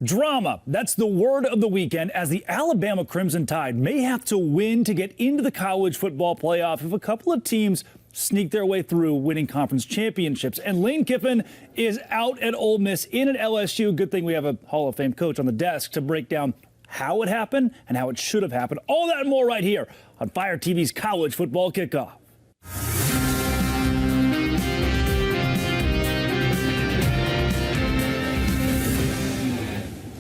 Drama. That's the word of the weekend, as the Alabama Crimson Tide may have to win to get into the college football playoff if a couple of teams sneak their way through winning conference championships. And Lane Kiffin is out at Ole Miss, in at LSU. Good thing we have a Hall of Fame coach on the desk to break down how it happened and how it should have happened. All that and more right here on Fire TV's College Football Kickoff.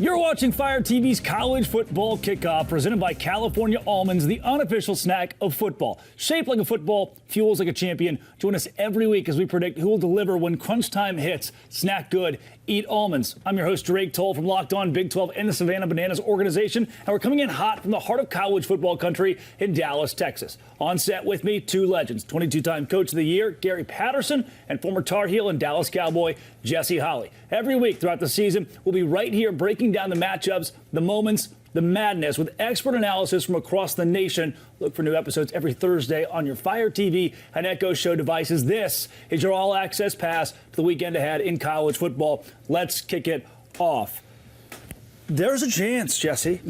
You're watching Fire TV's College Football Kickoff, presented by California Almonds, the unofficial snack of football. Shaped like a football, fuels like a champion. Join us every week as we predict who will deliver when crunch time hits. Snack good, eat almonds. I'm your host, Drake Toll from Locked On Big 12 and the Savannah Bananas organization, and we're coming in hot from the heart of college football country in Dallas, Texas. On set with me, two legends, 22-time Coach of the Year, Gary Patterson, and former Tar Heel and Dallas Cowboy, Jesse Holley. Every week throughout the season, we'll be right here breaking down the matchups, the moments, the madness with expert analysis from across the nation. Look for new episodes every Thursday on your Fire TV and Echo Show devices. This is your all-access pass to the weekend ahead in college football. Let's kick it off. There's a chance, Jesse,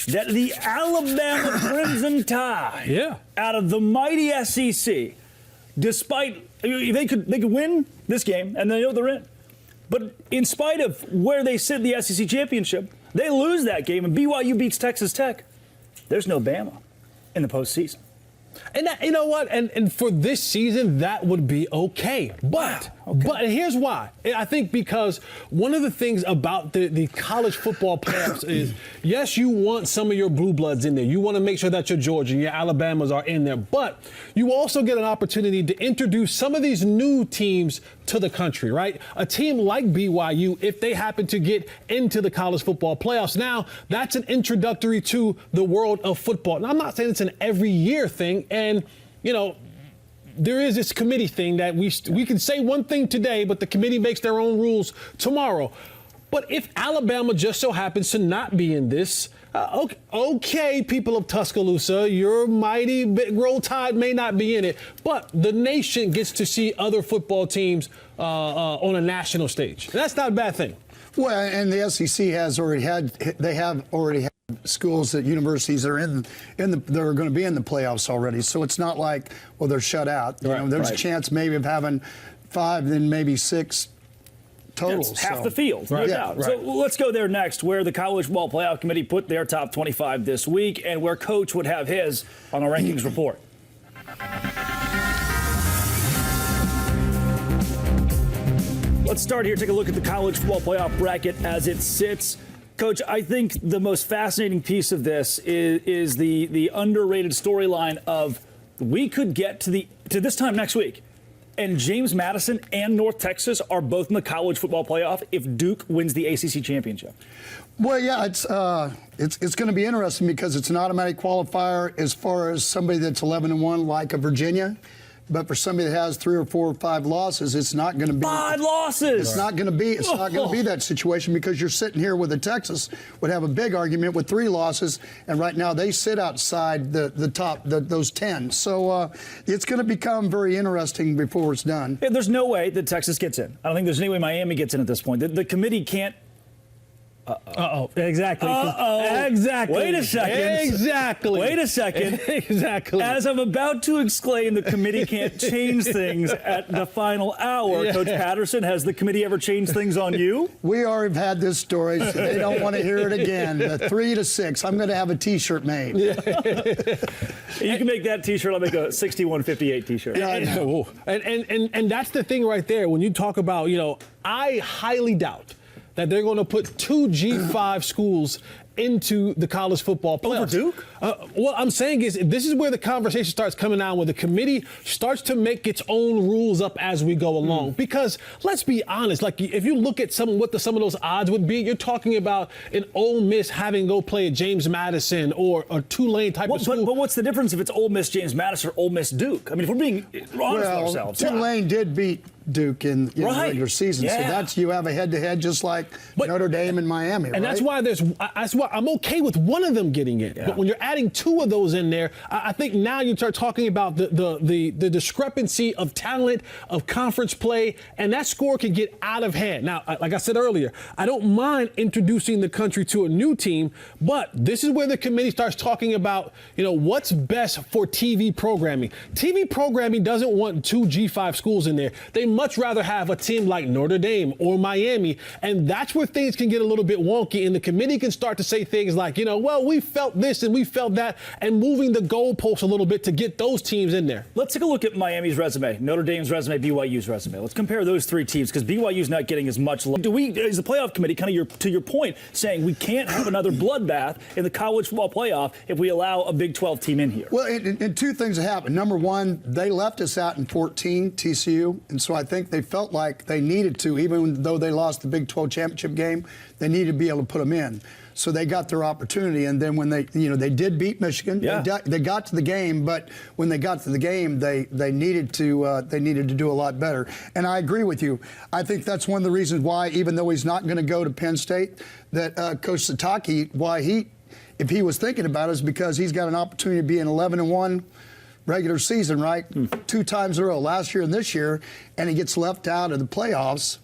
that the Alabama Crimson Tide, out of the mighty SEC, despite they could win this game and they know they're in. But in spite of where they sit in the SEC championship, they lose that game and BYU beats Texas Tech. There's no Bama in the postseason. And that, you know what? And for this season, that would be okay. But here's why. I think because one of the things about the college football playoffs is, yes, you want some of your blue bloods in there. You want to make sure that your Georgia and your Alabamas are in there. But you also get an opportunity to introduce some of these new teams to the country, right? A team like BYU, if they happen to get into the college football playoffs, now that's an introductory to the world of football. And I'm not saying it's an every year thing. And, you know, there is this committee thing that we can say one thing today, but the committee makes their own rules tomorrow. But if Alabama just so happens to not be in this, okay, people of Tuscaloosa, your mighty Big Roll Tide may not be in it, but the nation gets to see other football teams on a national stage. That's not a bad thing. Well, and the SEC have already had schools at universities that are they're going to be in the playoffs already. So it's not like, well, they're shut out. You know, there's a chance maybe of having 5, then maybe 6 total. That's half the field, no doubt. So let's go there next, where the College Football Playoff Committee put their top 25 this week and where Coach would have his on the rankings report. Let's start here. Take a look at the College Football Playoff bracket as it sits. Coach, I think the most fascinating piece of this is the underrated storyline of we could get to this time next week, and James Madison and North Texas are both in the college football playoff if Duke wins the ACC championship. Well, yeah, it's going to be interesting because it's an automatic qualifier as far as somebody that's 11-1 like a Virginia. But for somebody that has 3 or 4 or 5 losses, it's not going to be 5 losses. It's not going to be. It's not going to be that situation because you're sitting here with a Texas would have a big argument with 3 losses, and right now they sit outside the top those 10. So it's going to become very interesting before it's done. Yeah, there's no way that Texas gets in. I don't think there's any way Miami gets in at this point. The committee can't. Exactly. Exactly. Wait a second. Exactly. Wait a second. Exactly. As I'm about to explain, the committee can't change things at the final hour. Yeah. Coach Patterson, has the committee ever changed things on you? We already have had this story, so they don't want to hear it again. The 3-6. I'm going to have a T-shirt made. You can make that T-shirt. I'll make a 6158 T-shirt. Yeah, I know. And that's the thing right there. When you talk about, you know, I highly doubt that they're going to put 2 G5 schools into the college football playoffs. Over Duke? What I'm saying is this is where the conversation starts coming out, where the committee starts to make its own rules up as we go along. Because let's be honest, like if you look at some of those odds would be, you're talking about an Ole Miss having to go play at James Madison or a Tulane type of school. But what's the difference if it's Ole Miss James Madison or Ole Miss Duke? I mean, if we're being honest with ourselves. Tulane did beat Duke in the regular season. Yeah. So that's, you have a head-to-head just like Notre Dame and Miami, and that's why I'm okay with one of them getting in. Yeah. But when you're adding two of those in there, I think now you start talking about the discrepancy of talent, of conference play, and that score can get out of hand. Now, like I said earlier, I don't mind introducing the country to a new team, but this is where the committee starts talking about, what's best for TV programming. TV programming doesn't want two G5 schools in there. They much rather have a team like Notre Dame or Miami, and that's where things can get a little bit wonky, and the committee can start to say things like, well, we felt this and we felt that, and moving the goalposts a little bit to get those teams in there. Let's take a look at Miami's resume, Notre Dame's resume, BYU's resume. Let's compare those three teams because BYU's not getting as much love. Is the playoff committee, to your point, saying we can't have another bloodbath in the college football playoff if we allow a Big 12 team in here? Well, and two things have happened. Number one, they left us out in 14, TCU, and so I think they felt like they needed to, even though they lost the Big 12 championship game, they needed to be able to put them in. So they got their opportunity, and then when they did beat Michigan, they got to the game, but when they got to the game, they needed to do a lot better. And I agree with you. I think that's one of the reasons why, even though he's not going to go to Penn State, that Coach Satake, if he was thinking about it, is because he's got an opportunity to be an 11-1 regular season, right? 2 times in a row, last year and this year, and he gets left out of the playoffs,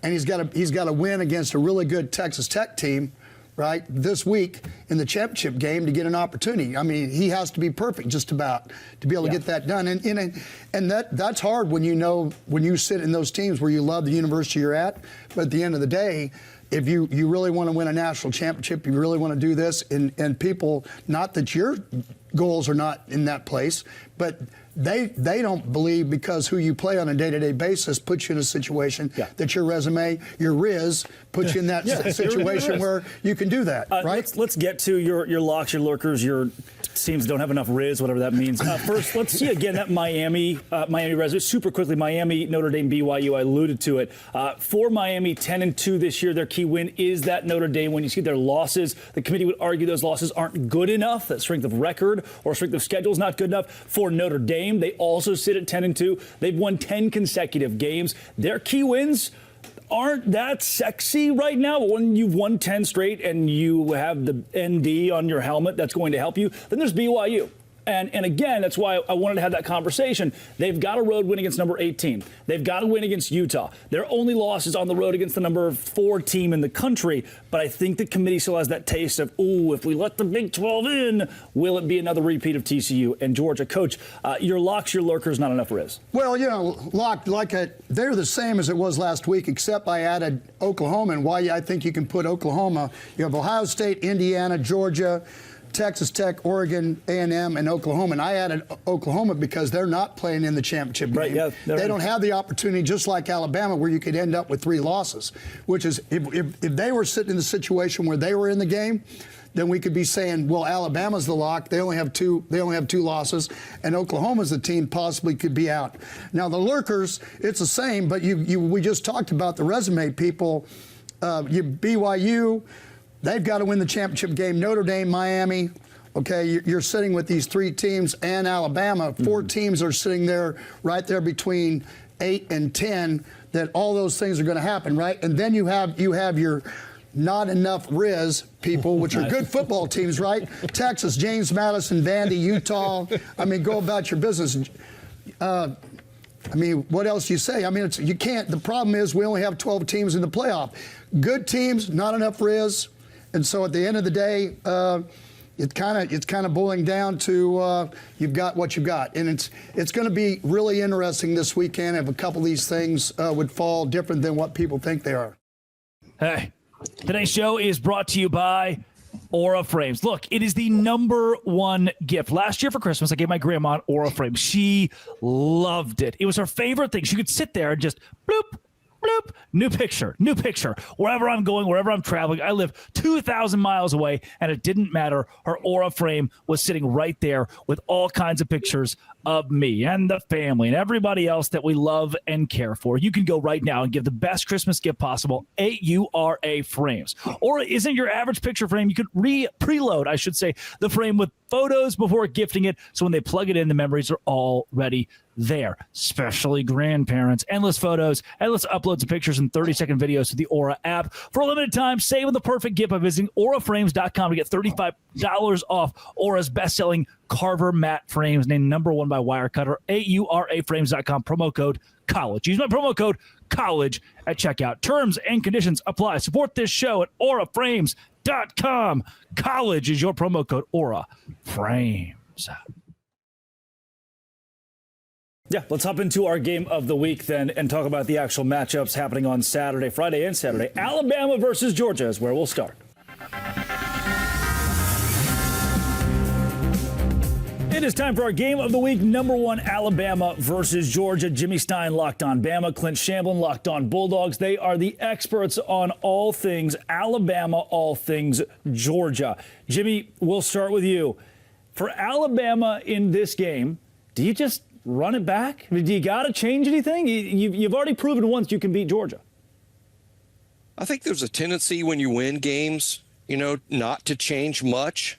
and he's got to win against a really good Texas Tech team, right, this week in the championship game to get an opportunity. I mean, he has to be perfect just about to be able to get that done. And that's hard when you sit in those teams where you love the university you're at, but at the end of the day, if you really want to win a national championship, you really want to do this, and people, not that your goals are not in that place, but they don't believe because who you play on a day-to-day basis puts you in a situation that your resume, your Riz, puts you in that situation where you can do that, right? Let's get to your locks, your lurkers, your teams don't have enough Riz, whatever that means. First, let's see again that Miami resume super quickly. Miami, Notre Dame, BYU. I alluded to it. For Miami, 10-2 this year. Their key win is that Notre Dame. When you see their losses, the committee would argue those losses aren't good enough. That strength of record or strength of schedule is not good enough for Notre Dame. They also sit at 10-2. They've won 10 consecutive games. Their key wins aren't that sexy right now, but when you've won 10 straight and you have the ND on your helmet that's going to help you, then there's BYU. And again, that's why I wanted to have that conversation. They've got a road win against number 18. They've got a win against Utah. Their only loss is on the road against the number 4 team in the country. But I think the committee still has that taste of, if we let the Big 12 in, will it be another repeat of TCU and Georgia? Coach, your locks, your lurkers, not enough Riz. Well, they're the same as it was last week, except I added Oklahoma. And why I think you can put Oklahoma, you have Ohio State, Indiana, Georgia, Texas Tech, Oregon, A&M, and Oklahoma. And I added Oklahoma because they're not playing in the championship game. Right, yeah, they don't have the opportunity, just like Alabama, where you could end up with 3 losses, which is if they were sitting in the situation where they were in the game, then we could be saying, well, Alabama's the lock. They only have two losses, and Oklahoma's the team possibly could be out. Now the lurkers, it's the same, but we just talked about the resume people. BYU. They've got to win the championship game. Notre Dame, Miami. Okay, you're sitting with these 3 teams and Alabama. 4 teams are sitting there, right there between 8 and 10. That all those things are going to happen, right? And then you have your not enough Riz people, which are good football teams, right? Texas, James Madison, Vandy, Utah. I mean, go about your business. What else do you say? You can't. The problem is we only have 12 teams in the playoff. Good teams, not enough Riz. And so at the end of the day, it's kind of boiling down to you've got what you've got. And it's going to be really interesting this weekend if a couple of these things would fall different than what people think they are. Hey, today's show is brought to you by Aura Frames. Look, it is the #1 gift. Last year for Christmas, I gave my grandma an Aura frame. She loved it. It was her favorite thing. She could sit there and just bloop, bloop, new picture. Wherever I'm going, wherever I'm traveling, I live 2,000 miles away, and it didn't matter. Her Aura frame was sitting right there with all kinds of pictures of me and the family and everybody else that we love and care for, you can go right now and give the best Christmas gift possible, AURA frames. Aura isn't your average picture frame. You could preload, I should say, the frame with photos before gifting it, so when they plug it in, the memories are already there, especially grandparents. Endless photos, endless uploads of pictures, and 30-second videos to the Aura app. For a limited time, save on the perfect gift by visiting auraframes.com to get $35 off Aura's best-selling Carver matte frames, named #1 by Wirecutter. AURAframes.com, promo code COLLEGE. Use my promo code COLLEGE at checkout. Terms and conditions apply. Support this show at auraframes.com. College is your promo code, Aura Frames. Yeah, let's hop into our game of the week then and talk about the actual matchups happening on Saturday, Friday and Saturday. Alabama versus Georgia is where we'll start. It is time for our game of the week. #1, Alabama versus Georgia. Jimmy Stein, Locked On Bama. Clint Shamblin, Locked On Bulldogs. They are the experts on all things Alabama, all things Georgia. Jimmy, we'll start with you. For Alabama in this game, do you just run it back? Do you got to change anything? You've already proven once you can beat Georgia. I think there's a tendency when you win games, not to change much.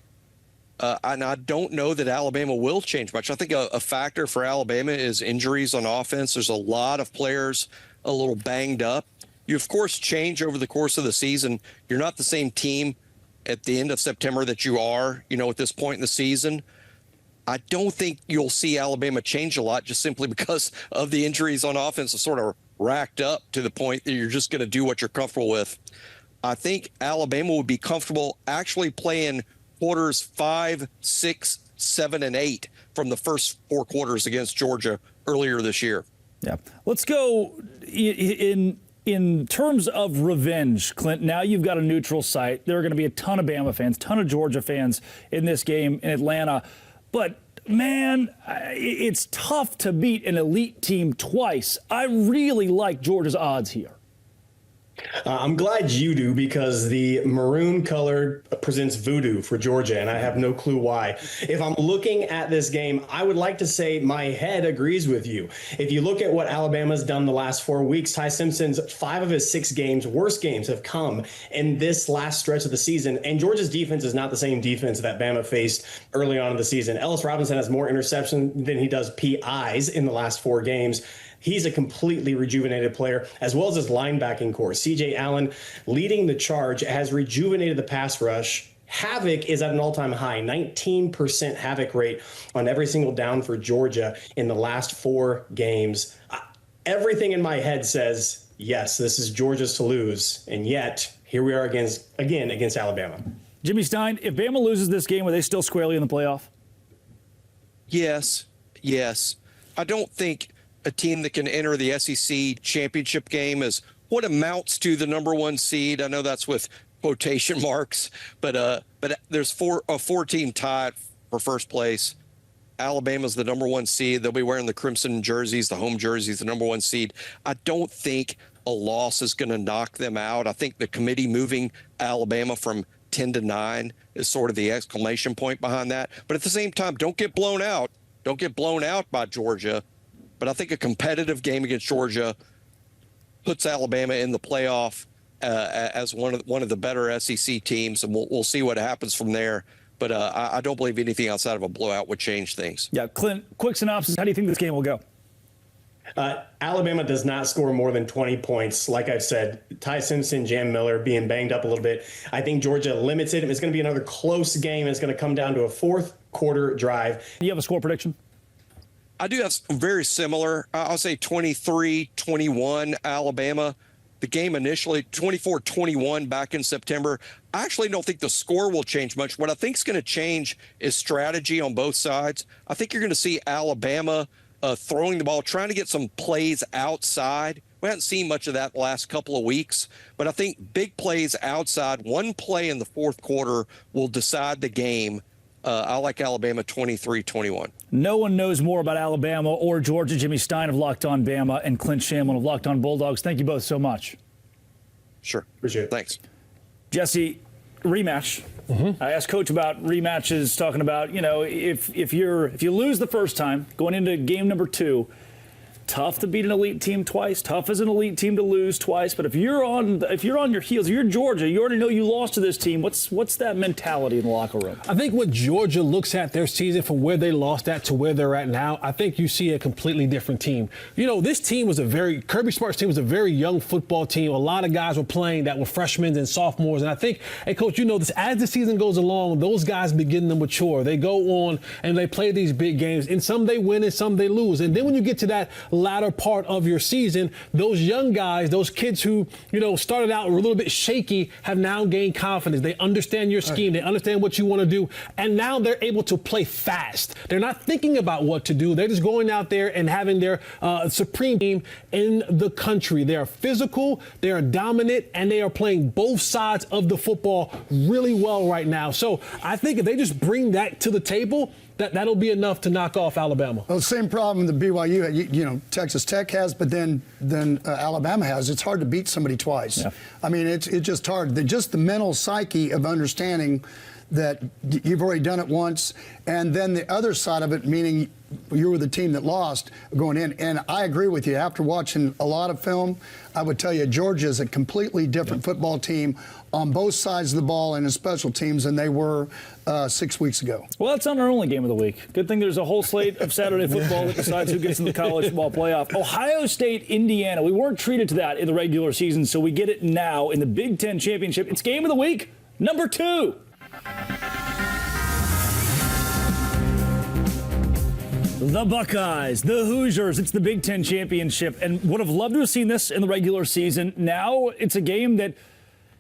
And I don't know that Alabama will change much. I think a factor for Alabama is injuries on offense. There's a lot of players a little banged up. You, of course, change over the course of the season. You're not the same team at the end of September that you are, at this point in the season. I don't think you'll see Alabama change a lot just simply because of the injuries on offense are sort of racked up to the point that you're just going to do what you're comfortable with. I think Alabama would be comfortable actually playing quarters 5, 6, 7, and 8 from the first 4 quarters against Georgia earlier this year. Yeah. Let's go in terms of revenge, Clint. Now you've got a neutral site. There are going to be a ton of Bama fans, ton of Georgia fans in this game in Atlanta. But, man, it's tough to beat an elite team twice. I really like Georgia's odds here. I'm glad you do, because the maroon color presents voodoo for Georgia, and I have no clue why. If I'm looking at this game, I would like to say my head agrees with you. If you look at what Alabama's done the last 4 weeks, Ty Simpson's 5 of his 6 games, worst games, have come in this last stretch of the season, and Georgia's defense is not the same defense that Bama faced early on in the season. Ellis Robinson has more interceptions than he does PIs in the last 4 games. He's a completely rejuvenated player, as well as his linebacking core. C.J. Allen leading the charge has rejuvenated the pass rush. Havoc is at an all-time high, 19% havoc rate on every single down for Georgia in the last 4 games. Everything in my head says, yes, this is Georgia's to lose, and yet here we are again against Alabama. Jimmy Stein, if Bama loses this game, are they still squarely in the playoff? Yes. I don't think a team that can enter the SEC championship game is what amounts to the #1 seed. I know that's with quotation marks, but there's a 4-team tie for first place. Alabama's the #1 seed. They'll be wearing the crimson jerseys, the home jerseys, the #1 seed. I don't think a loss is going to knock them out. I think the committee moving Alabama from 10 to 9 is sort of the exclamation point behind that. But at the same time, don't get blown out. Don't get blown out by Georgia. But I think a competitive game against Georgia puts Alabama in the playoff as one of the better SEC teams, and we'll see what happens from there. But I don't believe anything outside of a blowout would change things. Yeah, Clint, quick synopsis. How do you think this game will go? Alabama does not score more than 20 points. Like I've said, Ty Simpson, Jam Miller being banged up a little bit. I think Georgia limits it. It's going to be another close game. It's going to come down to a 4th quarter drive. Do you have a score prediction? I do have very similar. I'll say 23-21 Alabama. The game initially 24-21 back in September. I actually don't think the score will change much. What I think is going to change is strategy on both sides. I think you're going to see Alabama throwing the ball, trying to get some plays outside. We haven't seen much of that the last couple of weeks, but I think big plays outside, one play in the 4th quarter will decide the game. I like Alabama 23-21. No one knows more about Alabama or Georgia. Jimmy Stein of Locked On Bama and Clint Shamblin of Locked On Bulldogs. Thank you both so much. Sure. Appreciate it. Thanks. Jesse, rematch I asked Coach about rematches, talking about, if you lose the first time, going into game number 2, tough to beat an elite team twice, tough as an elite team to lose twice. But if you're on your heels, if you're Georgia, you already know you lost to this team. What's that mentality in the locker room? I think when Georgia looks at their season from where they lost at to where they're at now, I think you see a completely different team. This team was Kirby Smart's team was a very young football team. A lot of guys were playing that were freshmen and sophomores. And I think, hey, Coach, this as the season goes along, those guys begin to mature. They go on and they play these big games. And some they win and some they lose. And then when you get to that latter part of your season, those young guys, those kids who, started out a little bit shaky have now gained confidence. They understand your scheme. They understand what you want to do. And now they're able to play fast. They're not thinking about what to do. They're just going out there and having their supreme team in the country. They are physical, they are dominant, and they are playing both sides of the football really well right now. So I think if they just bring that to the table, that'll be enough to knock off Alabama. Well, the same problem that BYU, Texas Tech has, but then Alabama has. It's hard to beat somebody twice. Yeah. I mean, it's just hard. Just the mental psyche of understanding that you've already done it once, and then the other side of it, meaning you were the team that lost going in. And I agree with you. After watching a lot of film, I would tell you Georgia is a completely different football team on both sides of the ball and in special teams than they were 6 weeks ago. Well, that's not our only game of the week. Good thing there's a whole slate of Saturday football that decides who gets in the college football playoff. Ohio State, Indiana. We weren't treated to that in the regular season, so we get it now in the Big Ten Championship. It's game of the week, number 2. The Buckeyes, the Hoosiers, it's the Big Ten Championship, and would have loved to have seen this in the regular season. Now it's a game that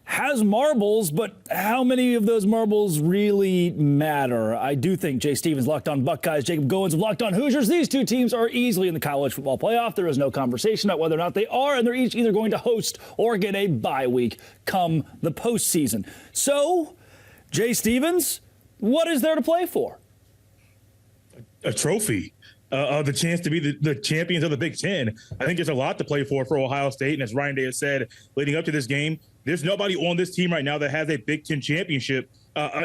has marbles, but how many of those marbles really matter? I do think Jay Stevens locked on Buckeyes, Jacob Goins of Locked on Hoosiers. These two teams are easily in the college football playoff. There is no conversation about whether or not they are, and they're each either going to host or get a bye week come the postseason. So, Jay Stevens, what is there to play for? A trophy, the chance to be the champions of the Big Ten. I think there's a lot to play for Ohio State. And as Ryan Day has said, leading up to this game, there's nobody on this team right now that has a Big Ten championship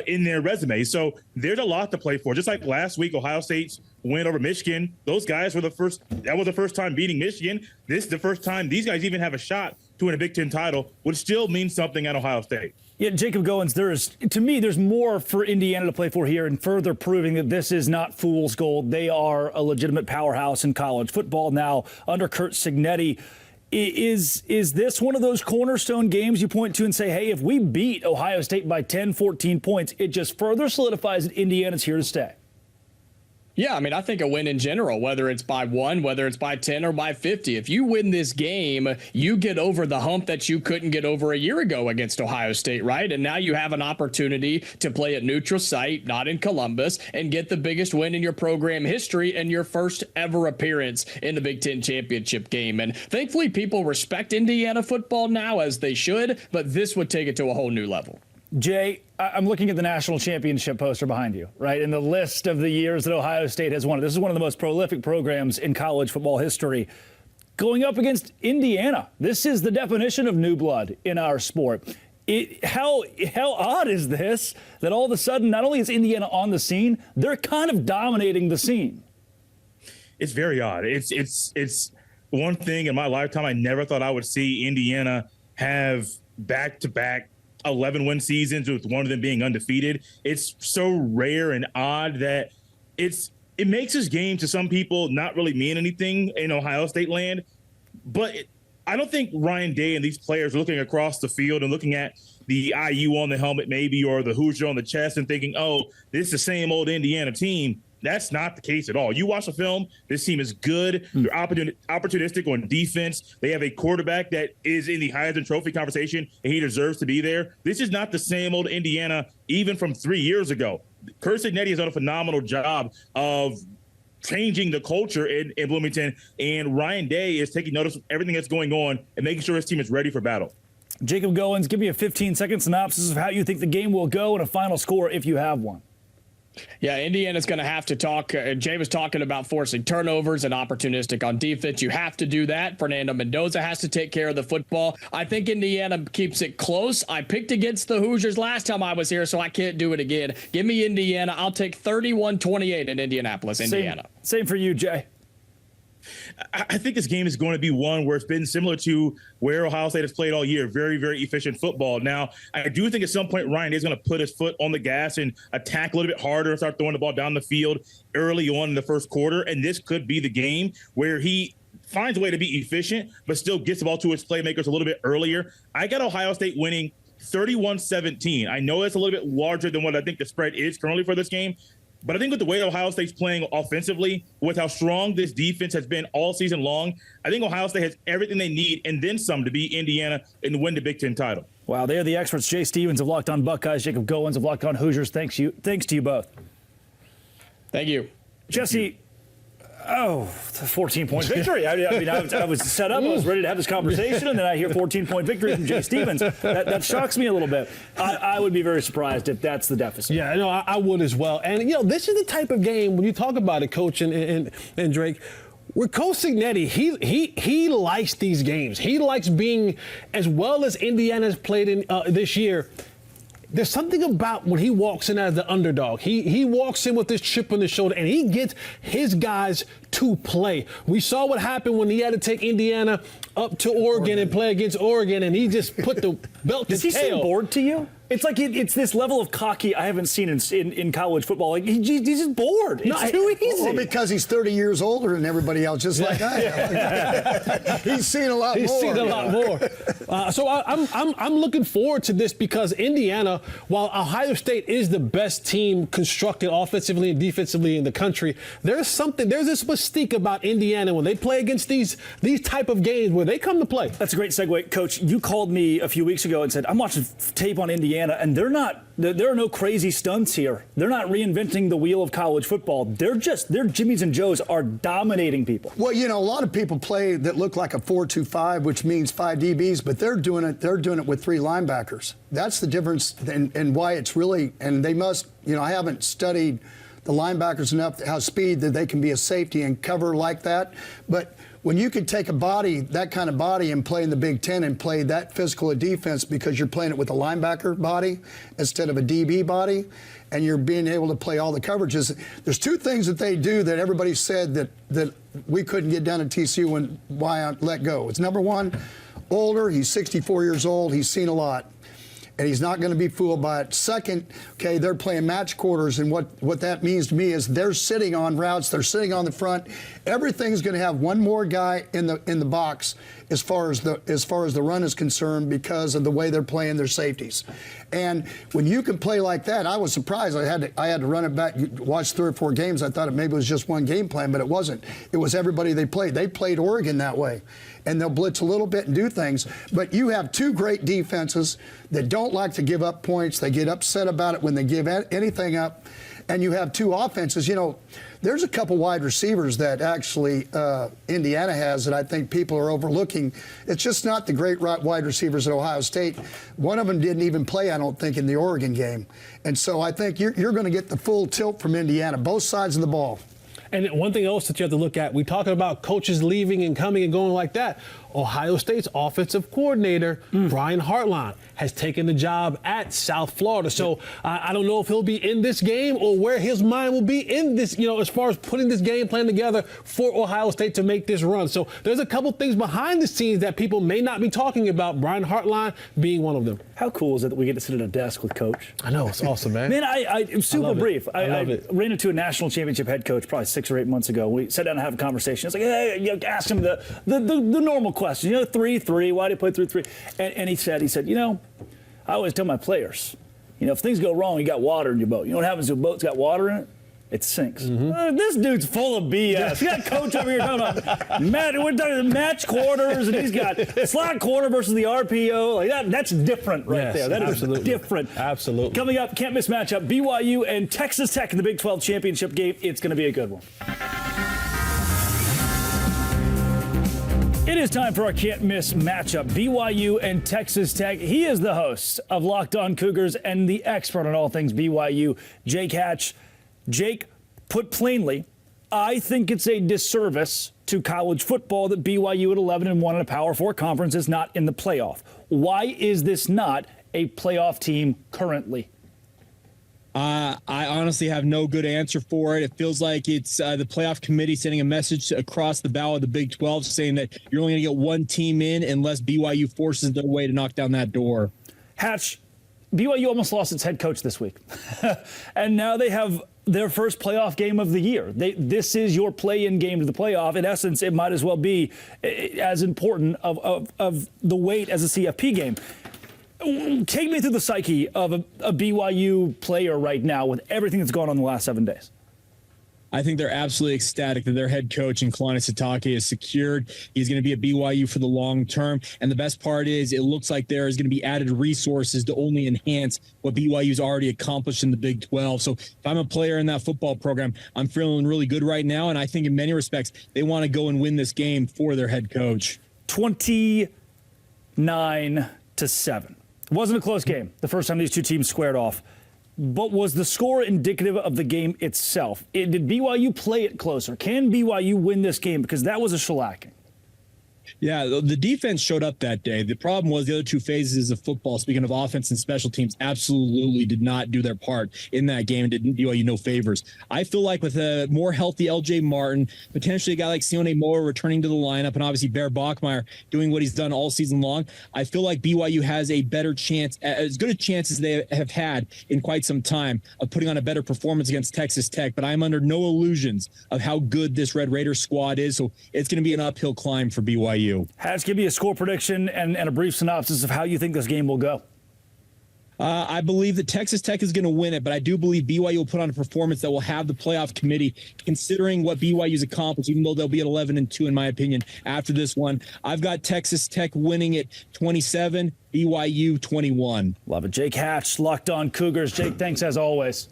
in their resume. So there's a lot to play for. Just like last week, Ohio State's win over Michigan, those guys were that was the first time beating Michigan. This is the first time these guys even have a shot to win a Big Ten title, which still means something at Ohio State. Yeah, Jacob Goins, there's more for Indiana to play for here, and further proving that this is not fool's gold. They are a legitimate powerhouse in college football now under Curt Cignetti. Is this one of those cornerstone games you point to and say, hey, if we beat Ohio State by 10, 14 points, it just further solidifies that Indiana's here to stay? Yeah, I mean, I think a win in general, whether it's by 1, whether it's by 10 or by 50, if you win this game, you get over the hump that you couldn't get over a year ago against Ohio State, right? And now you have an opportunity to play at neutral site, not in Columbus, and get the biggest win in your program history and your first ever appearance in the Big Ten championship game. And thankfully, people respect Indiana football now, as they should, but this would take it to a whole new level. Jay, I'm looking at the national championship poster behind you, right? And the list of the years that Ohio State has won. This is one of the most prolific programs in college football history. Going up against Indiana, this is the definition of new blood in our sport. How odd is this that all of a sudden, not only is Indiana on the scene, they're kind of dominating the scene? It's very odd. It's one thing in my lifetime I never thought I would see Indiana have back-to-back 11-win seasons with one of them being undefeated. It's so rare and odd that it makes this game to some people not really mean anything in Ohio State land. But I don't think Ryan Day and these players are looking across the field and looking at the IU on the helmet maybe or the Hoosier on the chest and thinking, oh, this is the same old Indiana team. That's not the case at all. You watch the film, this team is good. They're opportunistic on defense. They have a quarterback that is in the Heisman Trophy conversation, and he deserves to be there. This is not the same old Indiana, even from 3 years ago. Curt Cignetti has done a phenomenal job of changing the culture in Bloomington, and Ryan Day is taking notice of everything that's going on and making sure his team is ready for battle. Jacob Goins, give me a 15-second synopsis of how you think the game will go and a final score if you have one. Yeah, Indiana's going to have to talk. Jay was talking about forcing turnovers and opportunistic on defense. You have to do that. Fernando Mendoza has to take care of the football. I think Indiana keeps it close. I picked against the Hoosiers last time I was here, so I can't do it again. Give me Indiana. I'll take 31-28 in Indianapolis, Indiana. Same for you, Jay. I think this game is going to be one where it's been similar to where Ohio State has played all year. Very, very efficient football. Now, I do think at some point Ryan is going to put his foot on the gas and attack a little bit harder and start throwing the ball down the field early on in the first quarter. And this could be the game where he finds a way to be efficient, but still gets the ball to his playmakers a little bit earlier. I got Ohio State winning 31-17. I know it's a little bit larger than what I think the spread is currently for this game. But I think with the way Ohio State's playing offensively, with how strong this defense has been all season long, I think Ohio State has everything they need and then some to beat Indiana and win the Big Ten title. Wow, they are the experts. Jay Stevens of Locked On Buckeyes, Jacob Goins of Locked On Hoosiers. Thanks to you both. Thank you. Jesse, 14-point victory. I mean, I was set up. I was ready to have this conversation, and then I hear 14-point victory from Jay Stevens. That shocks me a little bit. I would be very surprised if that's the deficit. Yeah, no, I would as well. And, this is the type of game, when you talk about it, Coach and Drake, with Coach Cignetti, he likes these games. He likes being, as well as Indiana's played in this year, there's something about when he walks in as the underdog. He walks in with this chip on his shoulder, and he gets his guys to play. We saw what happened when he had to take Indiana up to Oregon and play against Oregon, and he just put the belt to tail. Does he seem bored to you? It's like it's this level of cocky I haven't seen in college football. Like he's just bored. It's too easy. Well, because he's 30 years older than everybody else, just like I am. He's seen a lot more. He's seen a lot more. So I'm looking forward to this because Indiana, while Ohio State is the best team constructed offensively and defensively in the country, there's this mystique about Indiana when they play against these type of games where they come to play. That's a great segue, Coach. You called me a few weeks ago and said I'm watching tape on Indiana. And there are no crazy stunts here. They're not reinventing the wheel of college football. They're Jimmies and Joes are dominating people. Well, a lot of people play that look like a 4-2-5, which means 5 DBs, but they're doing it with 3 linebackers. That's the difference and why it's really, and they must, I haven't studied the linebackers enough, how speed that they can be a safety and cover like that. But when you can take a body, that kind of body, and play in the Big Ten and play that physical a defense because you're playing it with a linebacker body instead of a DB body, and you're being able to play all the coverages. There's 2 things that they do that everybody said that we couldn't get done at TCU when Wyatt let go. It's number 1, older. He's 64 years old. He's seen a lot. And he's not going to be fooled by it. Second, okay, they're playing match quarters, and what that means to me is they're sitting on routes, they're sitting on the front. Everything's going to have one more guy in the box as far as the run is concerned because of the way they're playing their safeties. And when you can play like that, I was surprised. I had to run it back, watch 3 or 4 games. I thought maybe it was just one game plan, but it wasn't. It was everybody they played. They played Oregon that way. And they'll blitz a little bit and do things. But you have 2 great defenses that don't like to give up points. They get upset about it when they give anything up. And you have 2 offenses. There's a couple wide receivers that actually Indiana has that I think people are overlooking. It's just not the great wide receivers at Ohio State. One of them didn't even play, I don't think, in the Oregon game. And so I think you're going to get the full tilt from Indiana, both sides of the ball. And one thing else that you have to look at, we talking about coaches leaving and coming and going like that. Ohio State's offensive coordinator, Brian Hartline, has taken the job at South Florida. So I don't know if he'll be in this game or where his mind will be in this, as far as putting this game plan together for Ohio State to make this run. So there's a couple things behind the scenes that people may not be talking about, Brian Hartline being one of them. How cool is it that we get to sit at a desk with Coach? I know, it's awesome, man. Man, I'm super brief. I ran into a national championship head coach probably 6 or 8 months ago. We sat down and had a conversation. It's like, hey, ask him the normal question. 3-3, why do you play 3-3? And he said, I always tell my players, if things go wrong, you got water in your boat. You know what happens if a boat's got water in it? It sinks. This dude's full of BS. You got a coach over here talking about we're talking match quarters, and he's got slot corner versus the RPO. Like that's different right there. That is different. Absolutely. Coming up, can't miss matchup, BYU and Texas Tech in the Big 12 championship game. It's going to be a good one. It is time for our can't-miss matchup, BYU and Texas Tech. He is the host of Locked On Cougars and the expert on all things BYU, Jake Hatch. Jake, put plainly, I think it's a disservice to college football that BYU at 11-1 in a Power 4 conference is not in the playoff. Why is this not a playoff team currently? I honestly have no good answer for it. It feels like it's the playoff committee sending a message across the bow of the Big 12 saying that you're only going to get one team in unless BYU forces their way to knock down that door. Hatch, BYU almost lost its head coach this week. And now they have their first playoff game of the year. This is your play-in game to the playoff. In essence, it might as well be as important of the weight as a CFP game. Take me through the psyche of a BYU player right now with everything that's gone on in the last 7 days. I think they're absolutely ecstatic that their head coach in Kalani Sitake is secured. He's going to be at BYU for the long term. And the best part is it looks like there is going to be added resources to only enhance what BYU's already accomplished in the Big 12. So if I'm a player in that football program, I'm feeling really good right now. And I think in many respects, they want to go and win this game for their head coach. 29-7. It wasn't a close game the first time these two teams squared off. But was the score indicative of the game itself? Did BYU play it closer? Can BYU win this game? Because that was a shellacking. Yeah, the defense showed up that day. The problem was the other two phases of football, speaking of offense and special teams, absolutely did not do their part in that game and didn't do no favors. I feel like with a more healthy L.J. Martin, potentially a guy like Sione Moore returning to the lineup, and obviously Bear Bachmeier doing what he's done all season long, I feel like BYU has a better chance, as good a chance as they have had in quite some time, of putting on a better performance against Texas Tech. But I'm under no illusions of how good this Red Raiders squad is, so it's going to be an uphill climb for BYU. Hatch, give me a score prediction and a brief synopsis of how you think this game will go. I believe that Texas Tech is going to win it, but I do believe BYU will put on a performance that will have the playoff committee considering what BYU's accomplished, even though they'll be at 11-2, in my opinion, after this one. I've got Texas Tech winning it 27, BYU 21. Love it. Jake Hatch, Locked On Cougars. Jake, thanks as always.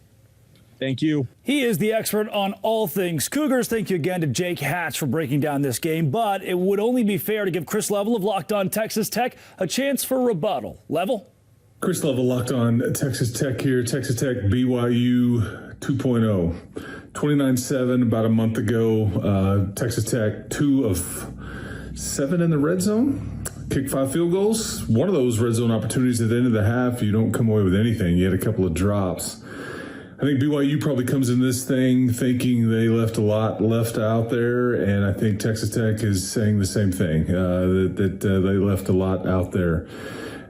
Thank you. He is the expert on all things Cougars. Thank you again to Jake Hatch for breaking down this game. But it would only be fair to give Chris Level of Locked On Texas Tech a chance for rebuttal. Level? Chris Level, Locked On Texas Tech here. Texas Tech BYU 2.0. 29-7 about a month ago. Texas Tech 2 of 7 in the red zone. Kicked 5 field goals. One of those red zone opportunities at the end of the half, you don't come away with anything. You had a couple of drops. I think BYU probably comes in this thing thinking they left a lot left out there, and I think Texas Tech is saying the same thing, that they left a lot out there.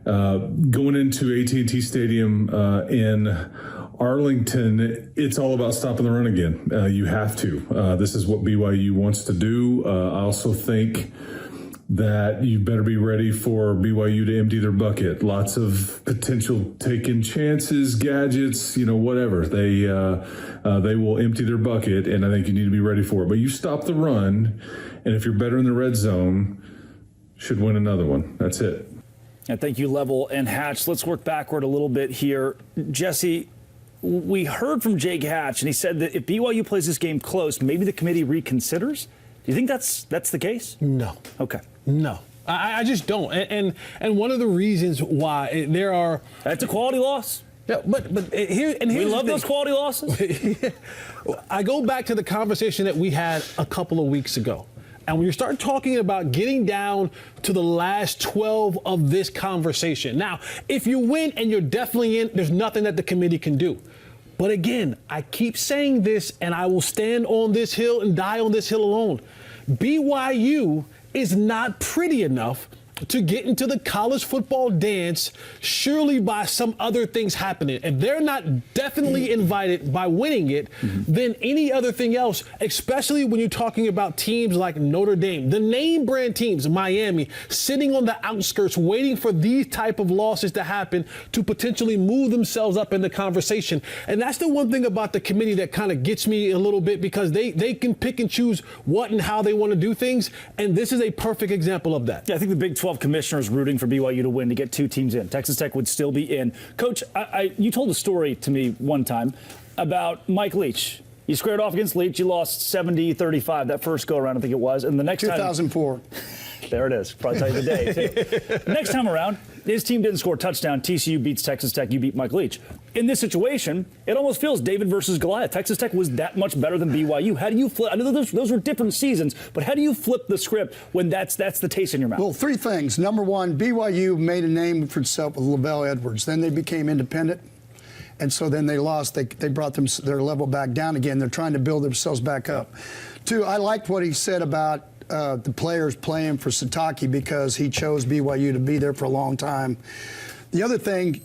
Going into AT&T Stadium in Arlington, it's all about stopping the run again. You have to. This is what BYU wants to do. I also think that you better be ready for BYU to empty their bucket. Lots of potential taking chances, gadgets, whatever. They will empty their bucket, and I think you need to be ready for it. But you stop the run, and if you're better in the red zone, should win another one. That's it. And thank you, Level and Hatch. Let's work backward a little bit here. Jesse, we heard from Jake Hatch, and he said that if BYU plays this game close, maybe the committee reconsiders. Do you think that's the case? No. Okay. No. I just don't. And one of the reasons why there are... That's a quality loss. Yeah, but here's we love those quality losses. I go back to the conversation that we had a couple of weeks ago. And when you start talking about getting down to the last 12 of this conversation. Now, if you win and you're definitely in, there's nothing that the committee can do. But again, I keep saying this, and I will stand on this hill and die on this hill alone. BYU is not pretty enough to get into the college football dance, surely by some other things happening. If they're not definitely invited by winning it, then any other thing else, especially when you're talking about teams like Notre Dame, the name brand teams, Miami, sitting on the outskirts waiting for these type of losses to happen to potentially move themselves up in the conversation. And that's the one thing about the committee that kind of gets me a little bit, because they can pick and choose what and how they want to do things. And this is a perfect example of that. Yeah, I think the Big 12 commissioners rooting for BYU to win to get 2 teams in. Texas Tech would still be in. Coach, you told a story to me one time about Mike Leach. You squared off against Leach. You lost 70-35 that first go-around, I think it was. And the next 2004. time... There it is. Probably tell you the day, too. Next time around, his team didn't score a touchdown. TCU beats Texas Tech. You beat Mike Leach. In this situation, it almost feels David versus Goliath. Texas Tech was that much better than BYU. How do you flip? I know those were different seasons, but how do you flip the script when that's the taste in your mouth? Well, three things. Number one, BYU made a name for itself with LaVell Edwards. Then they became independent. And so then they lost. They brought their level back down again. They're trying to build themselves back up. Two, I liked what he said about the players playing for Sataki because he chose BYU to be there for a long time. The other thing,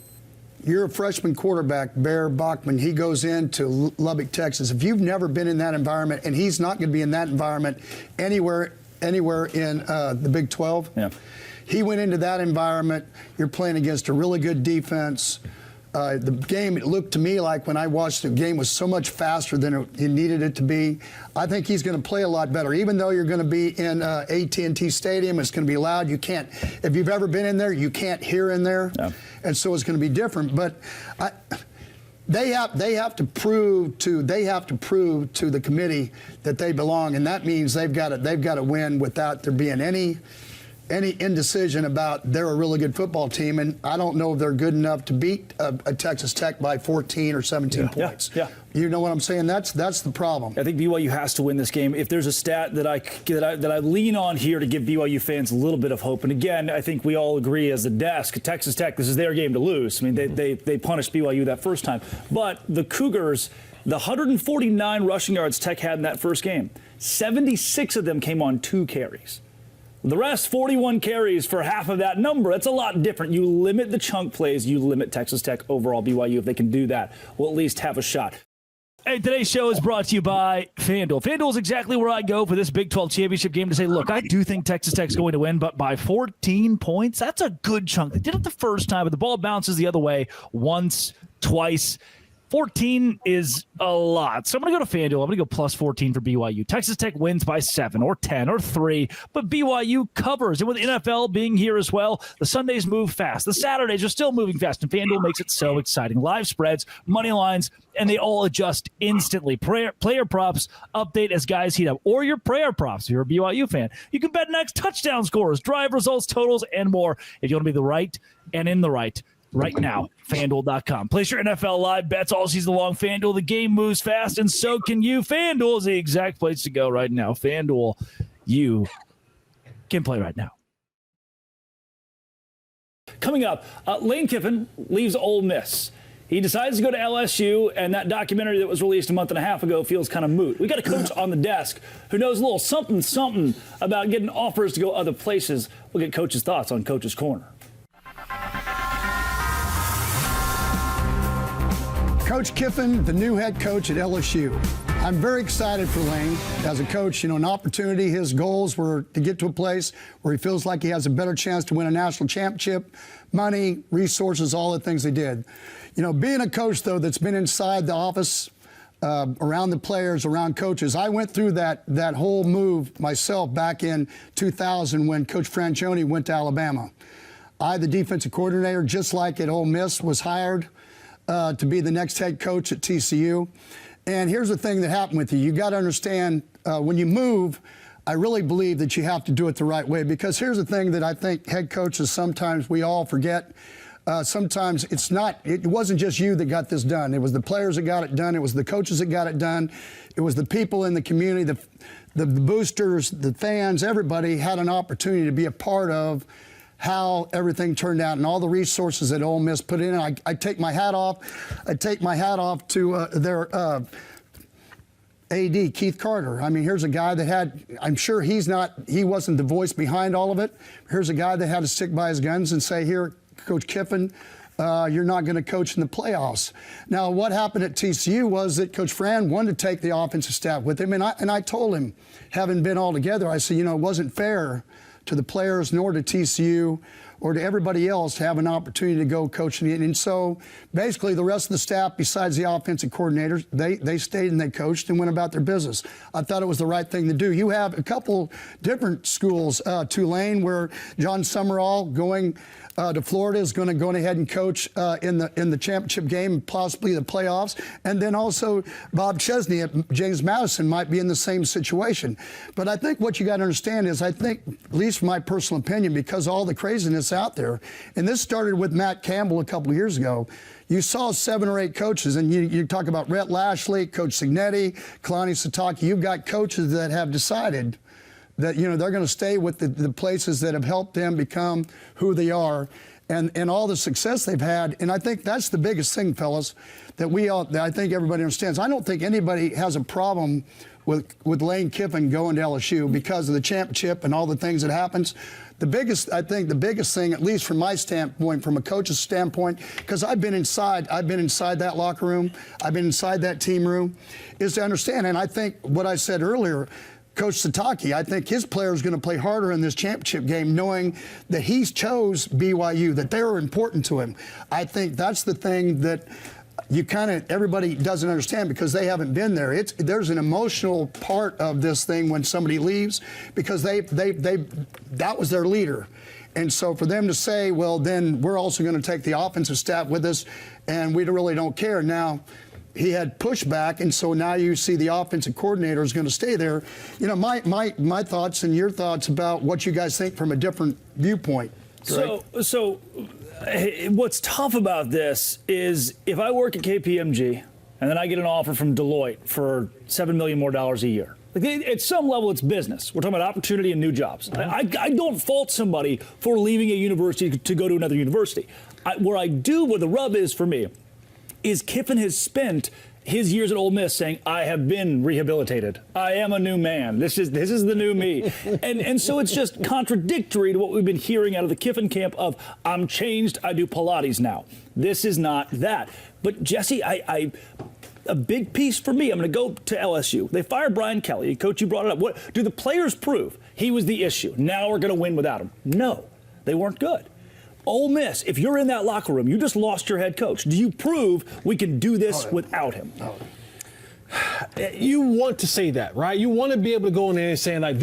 you're a freshman quarterback, Bear Bachman. He goes into Lubbock, Texas. If you've never been in that environment, and he's not going to be in that environment anywhere in the Big 12. Yeah. He went into that environment. You're playing against a really good defense. The game, it looked to me like when I watched the game was so much faster than it needed it to be. I think he's going to play a lot better. Even though you're going to be in AT&T Stadium, it's going to be loud. You can't, if you've ever been in there, you can't hear in there. No. And so it's going to be different. But they have to prove to the committee that they belong, and that means they've got to win without there being any indecision about they're a really good football team, and I don't know if they're good enough to beat a Texas Tech by 14 or 17 points. Yeah. You know what I'm saying? That's the problem. I think BYU has to win this game. If there's a stat that I lean on here to give BYU fans a little bit of hope, and again, I think we all agree as a desk, Texas Tech, this is their game to lose. I mean, they punished BYU that first time, but the Cougars, the 149 rushing yards Tech had in that first game, 76 of them came on 2 carries. The rest, 41 carries for half of that number. That's a lot different. You limit the chunk plays. You limit Texas Tech overall. BYU, if they can do that, will at least have a shot. Hey, today's show is brought to you by FanDuel. FanDuel is exactly where I go for this Big 12 championship game to say, look, I do think Texas Tech's going to win, but by 14 points, that's a good chunk. They did it the first time, but the ball bounces the other way once, twice. 14 is a lot. So I'm going to go to FanDuel. I'm going to go plus 14 for BYU. Texas Tech wins by 7 or 10 or 3, but BYU covers. And with NFL being here as well, the Sundays move fast. The Saturdays are still moving fast, and FanDuel makes it so exciting. Live spreads, money lines, and they all adjust instantly. Player props update as guys heat up, or your prayer props if you're a BYU fan. You can bet next touchdown scores, drive results, totals, and more if you want to be the right and in the right. Right now, FanDuel.com. Place your NFL live bets all season long. FanDuel, the game moves fast, and so can you. FanDuel is the exact place to go right now. FanDuel, you can play right now. Coming up, Lane Kiffin leaves Ole Miss. He decides to go to LSU, and that documentary that was released a month and a half ago feels kind of moot. We got a coach on the desk who knows a little something about getting offers to go other places. We'll get Coach's thoughts on Coach's Corner. Coach Kiffin, the new head coach at LSU. I'm very excited for Lane as a coach. You know, an opportunity. His goals were to get to a place where he feels like he has a better chance to win a national championship, money, resources, all the things he did. You know, being a coach, though, that's been inside the office, around the players, around coaches, I went through that whole move myself back in 2000 when Coach Franchione went to Alabama. I, the defensive coordinator, just like at Ole Miss, was hired to be the next head coach at TCU. And here's the thing that happened with you. You got to understand, when you move, I really believe that you have to do it the right way, because here's the thing that I think head coaches, sometimes we all forget. Sometimes it wasn't just you that got this done. It was the players that got it done. It was the coaches that got it done. It was the people in the community, the boosters, the fans, everybody had an opportunity to be a part of how everything turned out and all the resources that Ole Miss put in. I take my hat off. I take my hat off to their AD, Keith Carter. I mean, here's a guy that had, I'm sure he wasn't the voice behind all of it. Here's a guy that had to stick by his guns and say, here, Coach Kiffin, you're not going to coach in the playoffs. Now, what happened at TCU was that Coach Fran wanted to take the offensive staff with him, and I told him, having been all together, I said, you know, it wasn't fair to the players nor to TCU or to everybody else to have an opportunity to go coach. And so basically the rest of the staff, besides the offensive coordinators, they stayed and they coached and went about their business. I thought it was the right thing to do. You have a couple different schools, Tulane, where John Summerall going to Florida is going to go ahead and coach in the championship game, possibly the playoffs. And then also Bob Chesney at James Madison might be in the same situation. But I think what you got to understand is, I think, at least my personal opinion, because all the craziness this out there. And this started with Matt Campbell a couple of years ago. You saw 7 or 8 coaches, and you talk about Rhett Lashley, Coach Signetti, Kalani Sitake. You've got coaches that have decided that, they're going to stay with the places that have helped them become who they are and all the success they've had. And I think that's the biggest thing, fellas, that I think everybody understands. I don't think anybody has a problem with Lane Kiffin going to LSU because of the championship and all the things that happens. I think the biggest thing, at least from my standpoint, from a coach's standpoint, because I've been inside that locker room, I've been inside that team room, is to understand. And I think what I said earlier, Coach Sitake, I think his player is going to play harder in this championship game, knowing that he chose BYU, that they were important to him. I think that's the thing that everybody doesn't understand because they haven't been there. There's an emotional part of this thing when somebody leaves because that was their leader. And so for them to say, well, then we're also going to take the offensive staff with us and we really don't care. Now, he had pushback, and so now you see the offensive coordinator is going to stay there. My thoughts and your thoughts about what you guys think from a different viewpoint. So what's tough about this is if I work at KPMG and then I get an offer from Deloitte for $7 million more a year. At some level, it's business. We're talking about opportunity and new jobs. I don't fault somebody for leaving a university to go to another university. Where the rub is for me, is Kiffin has spent his years at Ole Miss saying, I have been rehabilitated. I am a new man. This is the new me. and so it's just contradictory to what we've been hearing out of the Kiffin camp of, I'm changed, I do Pilates now. This is not that. But Jesse, a big piece for me, I'm going to go to LSU. They fired Brian Kelly. Coach, you brought it up. What do the players prove? He was the issue. Now we're going to win without him. No, they weren't good. Ole Miss, if you're in that locker room, you just lost your head coach. Do you prove we can do this without him? You want to say that, right? You want to be able to go in there and say, like,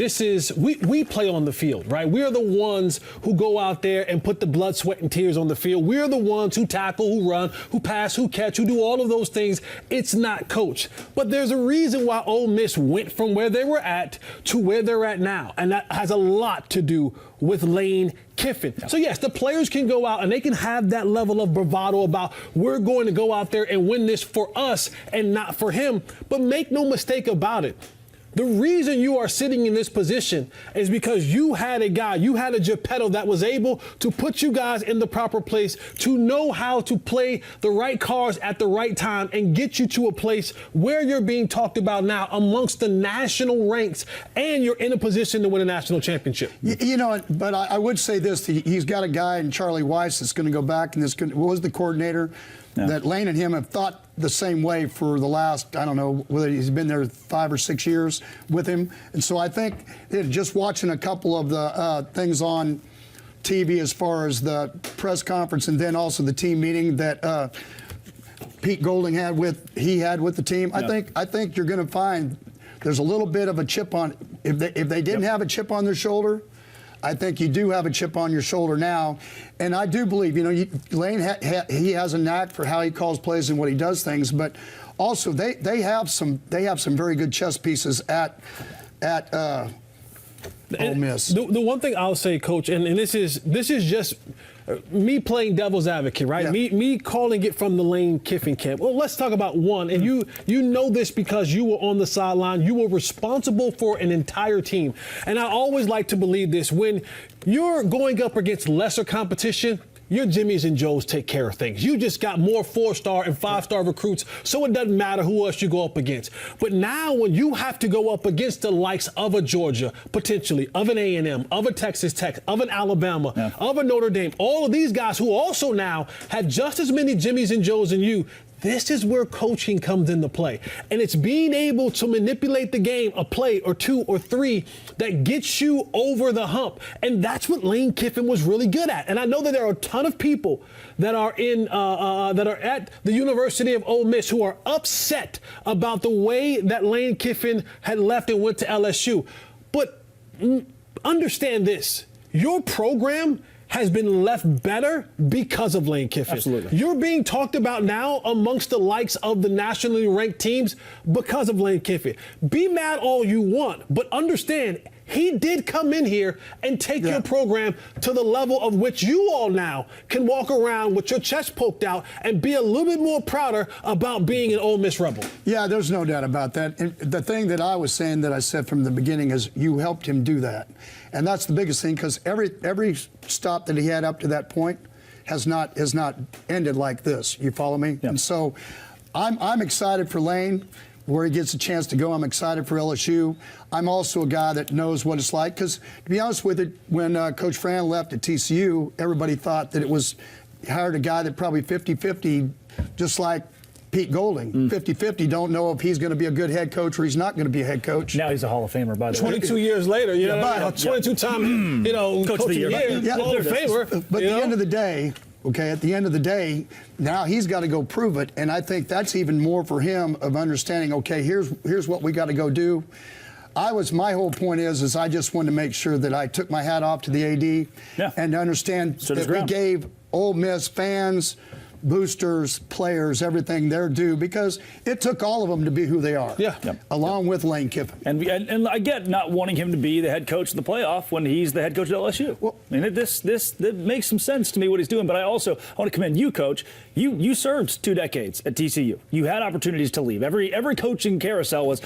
we play on the field, right? We're the ones who go out there and put the blood, sweat, and tears on the field. We're the ones who tackle, who run, who pass, who catch, who do all of those things. It's not coach. But there's a reason why Ole Miss went from where they were at to where they're at now. And that has a lot to do with Lane Kiffin. Yeah. So, yes, the players can go out and they can have that level of bravado about we're going to go out there and win this for us and not for him. But make no mistake about it. The reason you are sitting in this position is because you had a guy, you had a Geppetto that was able to put you guys in the proper place, to know how to play the right cards at the right time and get you to a place where you're being talked about now amongst the national ranks and you're in a position to win a national championship. But I would say this, he's got a guy in Charlie Weiss that's going to go back and was the coordinator. Yeah. That Lane and him have thought the same way for the last, I don't know, whether he's been there 5 or 6 years with him. And so I think just watching a couple of the things on TV as far as the press conference and then also the team meeting that Pete Golding had with the team, yeah. I think you're going to find there's a little bit of a chip on, if they didn't have a chip on their shoulder, I think you do have a chip on your shoulder now, and I do believe, Lane he has a knack for how he calls plays and what he does things, but also they have some very good chess pieces at Ole Miss. The one thing I'll say, Coach, and this is just me playing devil's advocate, right? Yeah. Me calling it from the Lane Kiffin camp. Well, let's talk about one. And you know this because you were on the sideline. You were responsible for an entire team. And I always like to believe this. When you're going up against lesser competition, your Jimmys and Joes take care of things. You just got more 4-star and 5-star recruits, so it doesn't matter who else you go up against. But now when you have to go up against the likes of a Georgia, potentially, of an A&M, of a Texas Tech, of an Alabama, of a Notre Dame, all of these guys who also now have just as many Jimmys and Joes as you, this is where coaching comes into play. And it's being able to manipulate the game, a play or 2 or 3 that gets you over the hump. And that's what Lane Kiffin was really good at. And I know that there are a ton of people that are at the University of Ole Miss who are upset about the way that Lane Kiffin had left and went to LSU. But understand this, your program has been left better because of Lane Kiffin. Absolutely. You're being talked about now amongst the likes of the nationally ranked teams because of Lane Kiffin. Be mad all you want, but understand he did come in here and take your program to the level of which you all now can walk around with your chest poked out and be a little bit more prouder about being an Ole Miss Rebel. Yeah, there's no doubt about that. And the thing that I was saying that I said from the beginning is you helped him do that. And that's the biggest thing, because every stop that he had up to that point has not ended like this. You follow me? Yeah. And so I'm excited for Lane, where he gets a chance to go. I'm excited for LSU. I'm also a guy that knows what it's like, because to be honest with it, when Coach Fran left at TCU, everybody thought that it was, he hired a guy that probably 50-50, just like Pete Golding. 50-50, don't know if he's going to be a good head coach or he's not going to be a head coach. Now he's a Hall of Famer, by the way. 22 years later, you know, 22-time, Coach of the Year, Hall of Famer. But at the end of the day, at the end of the day, now he's got to go prove it, and I think that's even more for him of understanding, okay, here's what we got to go do. My whole point is I just wanted to make sure that I took my hat off to the AD and understand that we gave Ole Miss fans, boosters, players, everything their due, because it took all of them to be who they are, along with Lane Kiffin. And I get not wanting him to be the head coach of the playoff when he's the head coach at LSU. Well, I mean, this makes some sense to me what he's doing, but I want to commend you, Coach. You served 2 decades at TCU. You had opportunities to leave. Every coaching carousel was,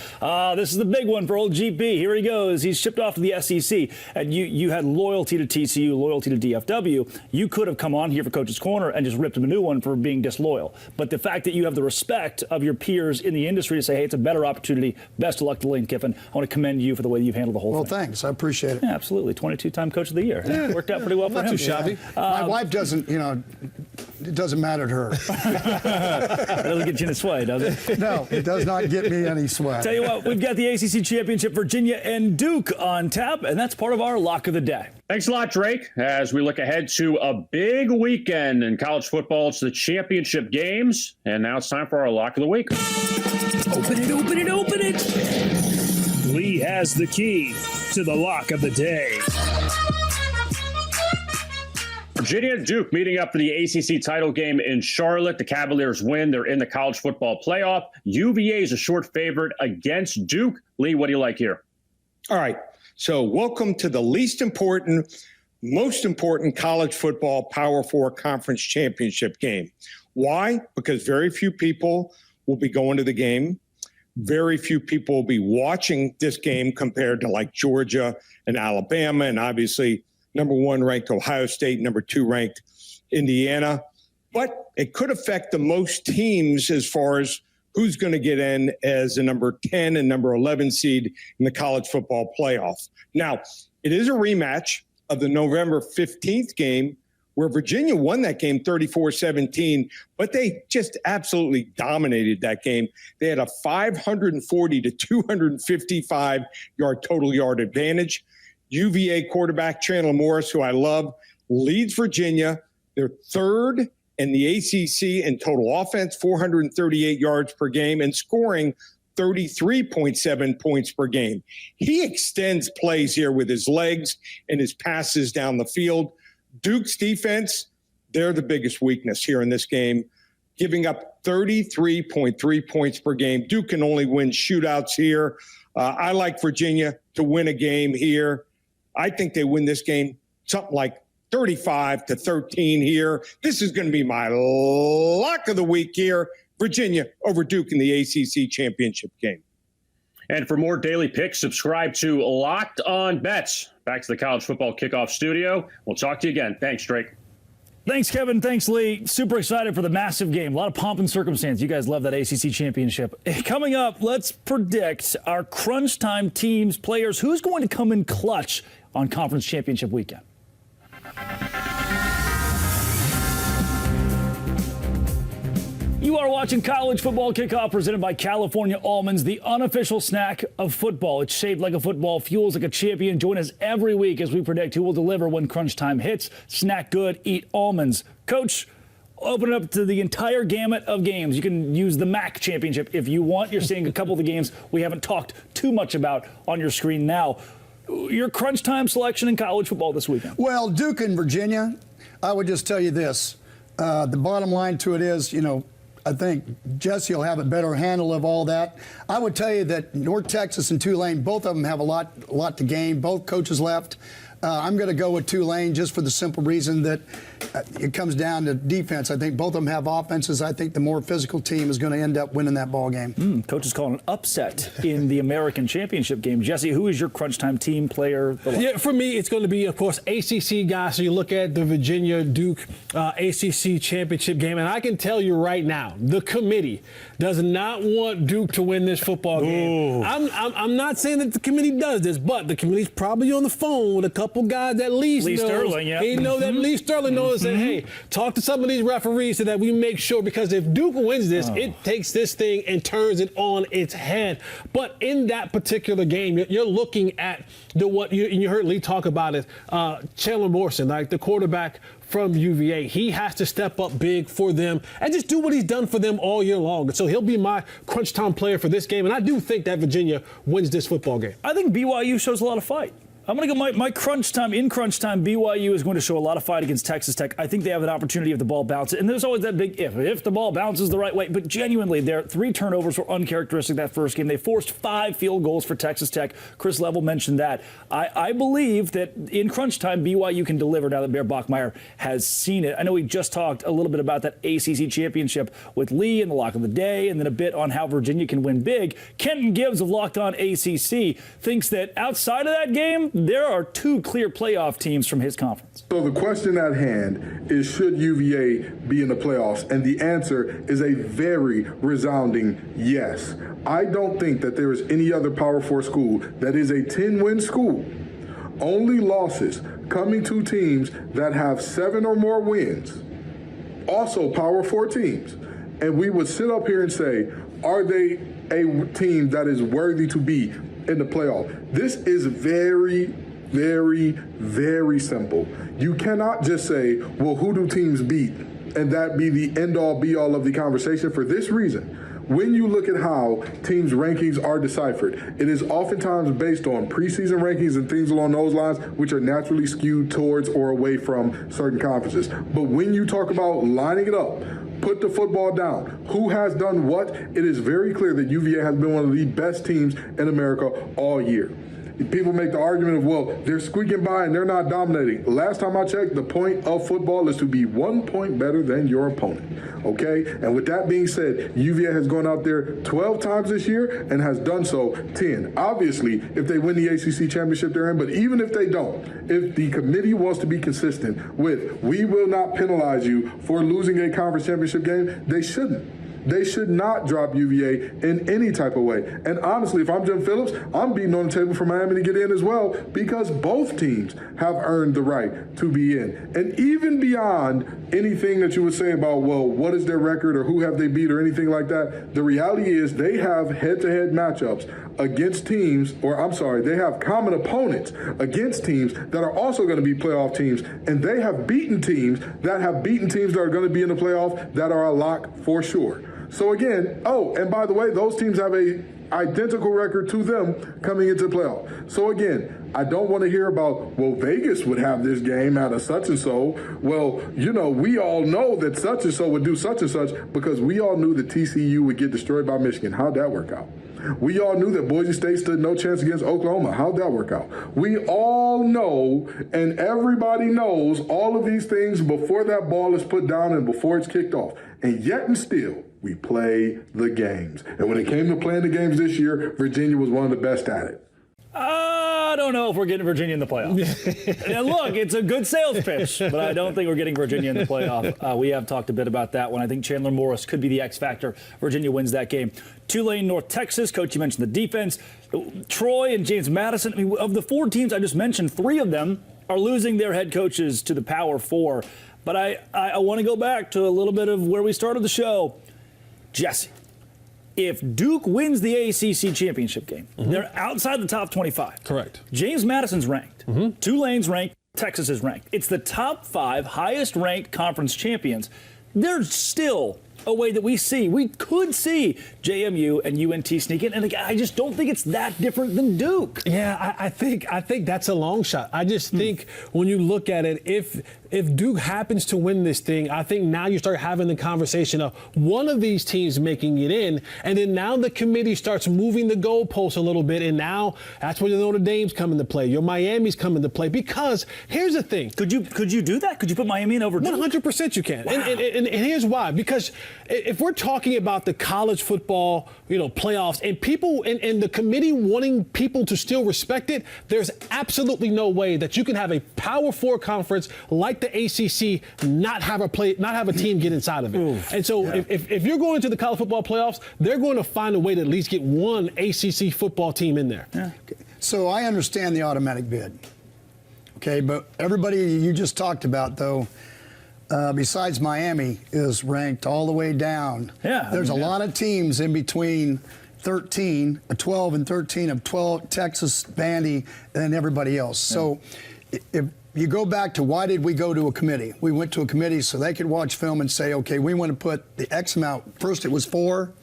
this is the big one for old GP. Here he goes. He's shipped off to the SEC. And you had loyalty to TCU, loyalty to DFW. You could have come on here for Coach's Corner and just ripped him a new one for being disloyal. But the fact that you have the respect of your peers in the industry to say, hey, it's a better opportunity. Best of luck to Lane Kiffin. I want to commend you for the way you've handled the whole thing. Well, thanks. I appreciate it. Yeah, absolutely. 22-time Coach of the Year. Yeah, worked out pretty well for him. Not too shabby. My wife doesn't, it doesn't matter to her. It doesn't get you in a sway, does it? No, it does not get me any sweat. Tell you what, we've got the ACC Championship, Virginia and Duke on tap, and that's part of our Lock of the Day. Thanks a lot, Drake. As we look ahead to a big weekend in college football, it's the championship games, and now it's time for our Lock of the Week. Open it, open it, open it. Lee has the key to the Lock of the Day. Virginia and Duke meeting up for the ACC title game in Charlotte. The Cavaliers win. They're in the college football playoff. UVA is a short favorite against Duke. Lee, what do you like here? All right. So welcome to the least important, most important college football Power 4 conference championship game. Why? Because very few people will be going to the game. Very few people will be watching this game compared to like Georgia and Alabama, and obviously number 1 ranked Ohio State, number 2 ranked Indiana. But it could affect the most teams as far as who's going to get in as the number 10 and number 11 seed in the college football playoff. Now, it is a rematch of the November 15th game where Virginia won that game 34-17, but they just absolutely dominated that game. They had a 540 to 255 yard total yard advantage. UVA quarterback Chandler Morris, who I love, leads Virginia. They're 3rd in the ACC in total offense, 438 yards per game, and scoring 33.7 points per game. He extends plays here with his legs and his passes down the field. Duke's defense, they're the biggest weakness here in this game, giving up 33.3 points per game. Duke can only win shootouts here. I like Virginia to win a game here. I think they win this game something like 35-13 here. This is going to be my lock of the week here. Virginia over Duke in the ACC championship game. And for more daily picks, subscribe to Locked On Bets. Back to the college football kickoff studio. We'll talk to you again. Thanks, Drake. Thanks, Kevin. Thanks, Lee. Super excited for the massive game. A lot of pomp and circumstance. You guys love that ACC championship. Coming up, let's predict our crunch time teams, players. Who's going to come in clutch on conference championship weekend? You are watching College Football Kickoff, presented by California Almonds, the unofficial snack of football. It's shaped like a football, fuels like a champion. Join us every week as we predict who will deliver when crunch time hits. Snack good, eat almonds. Coach, open it up to the entire gamut of games. You can use the MAC championship if you want. You're seeing a couple of the games we haven't talked too much about on your screen now. Your crunch time selection in college football this weekend. Well, Duke and Virginia, I would just tell you this. The bottom line to it is, I think Jesse will have a better handle of all that. I would tell you that North Texas and Tulane, both of them have a lot to gain. Both coaches left. I'm going to go with Tulane just for the simple reason that it comes down to defense. I think both of them have offenses. I think the more physical team is going to end up winning that ball game. Coach is calling an upset in the American Championship game. Jesse, who is your crunch time team player? Yeah, for me, it's going to be, of course, ACC guys. So you look at the Virginia-Duke ACC Championship game, and I can tell you right now, the committee does not want Duke to win this football game. I'm not saying that the committee does this, but the committee's probably on the phone with a couple guys that Lee Sterling, yeah. He know that Lee Sterling knows and said, hey, talk to some of these referees so that we make sure, because if Duke wins this, it takes this thing and turns it on its head. But in that particular game, you're looking at and you heard Lee talk about it, Chandler Morrison, like the quarterback from UVA. He has to step up big for them and just do what he's done for them all year long. And so he'll be my crunch time player for this game. And I do think that Virginia wins this football game. I think BYU shows a lot of fight. I'm going to go my crunch time. In crunch time, BYU is going to show a lot of fight against Texas Tech. I think they have an opportunity if the ball bounces. And there's always that big if the ball bounces the right way. But genuinely, their 3 turnovers were uncharacteristic that first game. They forced 5 field goals for Texas Tech. Chris Level mentioned that. I believe that in crunch time, BYU can deliver now that Bear Bachmeier has seen it. I know we just talked a little bit about that ACC championship with Lee and the lock of the day, and then a bit on how Virginia can win big. Kenton Gibbs of Locked On ACC thinks that outside of that game, there are 2 clear playoff teams from his conference. So the question at hand is, should UVA be in the playoffs? And the answer is a very resounding yes. I don't think that there is any other Power 4 school that is a 10-win school. Only losses coming to teams that have 7 or more wins, also Power 4 teams. And we would sit up here and say, are they a team that is worthy to be in the playoff? This is very, very, very simple. You cannot just say, well, who do teams beat? And that be the end-all, be-all of the conversation for this reason. When you look at how teams' rankings are deciphered, it is oftentimes based on preseason rankings and things along those lines, which are naturally skewed towards or away from certain conferences. But when you talk about lining it up, put the football down, who has done what, it is very clear that UVA has been one of the best teams in America all year. People make the argument of, well, they're squeaking by and they're not dominating. Last time I checked, the point of football is to be 1 point better than your opponent, okay? And with that being said, UVA has gone out there 12 times this year and has done so 10. Obviously, if they win the ACC championship, they're in, but even if they don't, if the committee wants to be consistent with, we will not penalize you for losing a conference championship game, they shouldn't. They should not drop UVA in any type of way. And honestly, if I'm Jim Phillips, I'm beating on the table for Miami to get in as well, because both teams have earned the right to be in. And even beyond anything that you would say about, well, what is their record or who have they beat or anything like that, the reality is they have head-to-head matchups against teams, they have common opponents against teams that are also going to be playoff teams, and they have beaten teams that are going to be in the playoff that are a lock for sure. So again, and by the way, those teams have a identical record to them coming into the playoff. So again, I don't want to hear about, well, Vegas would have this game out of such and so. Well, we all know that such and so would do such and such, because we all knew that TCU would get destroyed by Michigan. How'd that work out? We all knew that Boise State stood no chance against Oklahoma. How'd that work out? We all know, and everybody knows all of these things before that ball is put down and before it's kicked off. And yet and still, we play the games. And when it came to playing the games this year, Virginia was one of the best at it. I don't know if we're getting Virginia in the playoff. And look, it's a good sales pitch, but I don't think we're getting Virginia in the playoff. We have talked a bit about that one. I think Chandler Morris could be the X factor. Virginia wins that game. Tulane, North Texas. Coach, you mentioned the defense. Troy and James Madison. I mean, of the 4 teams I just mentioned, 3 of them are losing their head coaches to the Power 4. But I want to go back to a little bit of where we started the show. Jesse, if Duke wins the ACC championship game, they're outside the top 25. Correct. James Madison's ranked. Tulane's ranked. Texas is ranked. It's the top 5 highest ranked conference champions. There's still a way that we could see JMU and UNT sneak in. And I just don't think it's that different than Duke. Yeah, I think that's a long shot. I just think when you look at it, if if Duke happens to win this thing, I think now you start having the conversation of one of these teams making it in, and then now the committee starts moving the goalposts a little bit, and now that's where the Notre Dame's come into play. Your Miami's come into play, because here's the thing. Could you do that? Could you put Miami in over Duke? 100% you can. Wow. And here's why. Because if we're talking about the college football, playoffs, and people and the committee wanting people to still respect it, there's absolutely no way that you can have a Power 4 conference like the ACC not have a team get inside of it. Oof. And so if you're going to the college football playoffs, they're going to find a way to at least get one ACC football team in there. Yeah. So I understand the automatic bid. Okay, but everybody you just talked about, though, besides Miami, is ranked all the way down. Yeah, There's a lot of teams in between 12 and 13 of 12, Texas, Vandy, and everybody else. Yeah. So if you go back to why did we go to a committee? We went to a committee so they could watch film and say, okay, we want to put the X amount. First it was 4,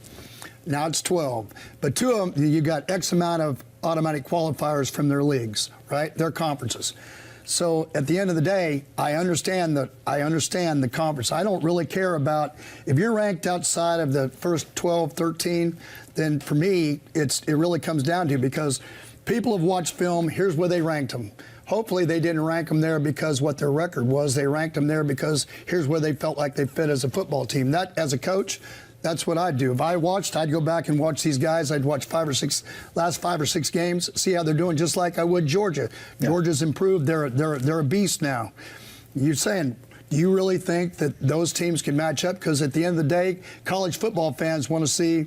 now it's 12. But 2 of them, you got X amount of automatic qualifiers from their leagues, right? Their conferences. So at the end of the day, I understand the conference. I don't really care about if you're ranked outside of the first 12, 13, then for me, it really comes down to, because people have watched film, here's where they ranked them. Hopefully they didn't rank them there because what their record was. They ranked them there because here's where they felt like they fit as a football team. That, as a coach, that's what I'd do. If I watched, I'd go back and watch these guys. I'd watch last 5 or 6 games, see how they're doing, just like I would Georgia. Yeah. Georgia's improved. They're a beast now. You're saying, do you really think that those teams can match up? Because at the end of the day, college football fans want to see.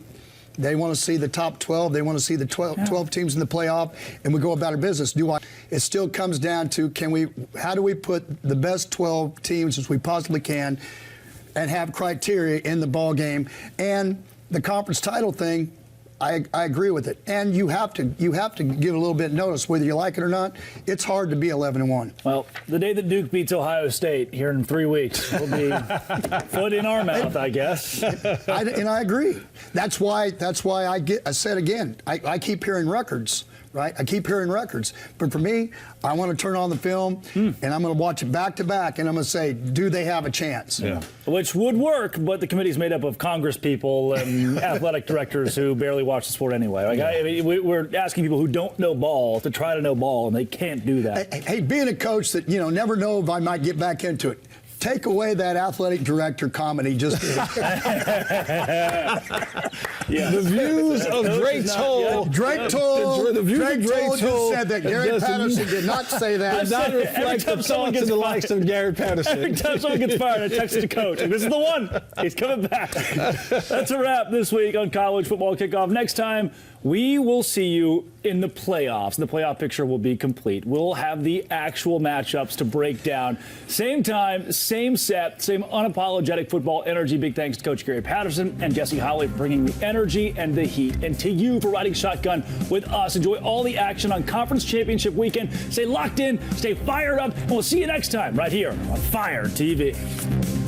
They want to see the top 12. They want to see the 12 teams in the playoff, and we go about our business. It still comes down to how do we put the best 12 teams as we possibly can and have criteria in the ball game? And the conference title thing, I agree with it. And you have to give a little bit of notice, whether you like it or not. It's hard to be 11-1. Well, the day that Duke beats Ohio State here in 3 weeks will be foot in our mouth, I guess. And I agree. That's why I said again, I keep hearing records. Right? I keep hearing records. But for me, I want to turn on the film, and I'm going to watch it back to back, and I'm going to say, do they have a chance? Yeah. Which would work, but the committee's made up of Congress people and athletic directors who barely watch the sport anyway. I mean, we're asking people who don't know ball to try to know ball, and they can't do that. Hey, being a coach that, never know if I might get back into it. Take away that athletic director comedy just did. The views of Drake Toll. Drake Toll. The views of Drake Toll just said that Gary Patterson did not say that. Does not reflect the thoughts and the likes of Gary Patterson. Every time someone gets fired, I text the coach. This is the one. He's coming back. That's a wrap this week on College Football Kickoff. Next time, we will see you in the playoffs. The playoff picture will be complete. We'll have the actual matchups to break down. Same time, same set, same unapologetic football energy. Big thanks to Coach Gary Patterson and Jesse Holley for bringing the energy and the heat. And to you for riding shotgun with us. Enjoy all the action on Conference Championship Weekend. Stay locked in, stay fired up, and we'll see you next time right here on Fire TV.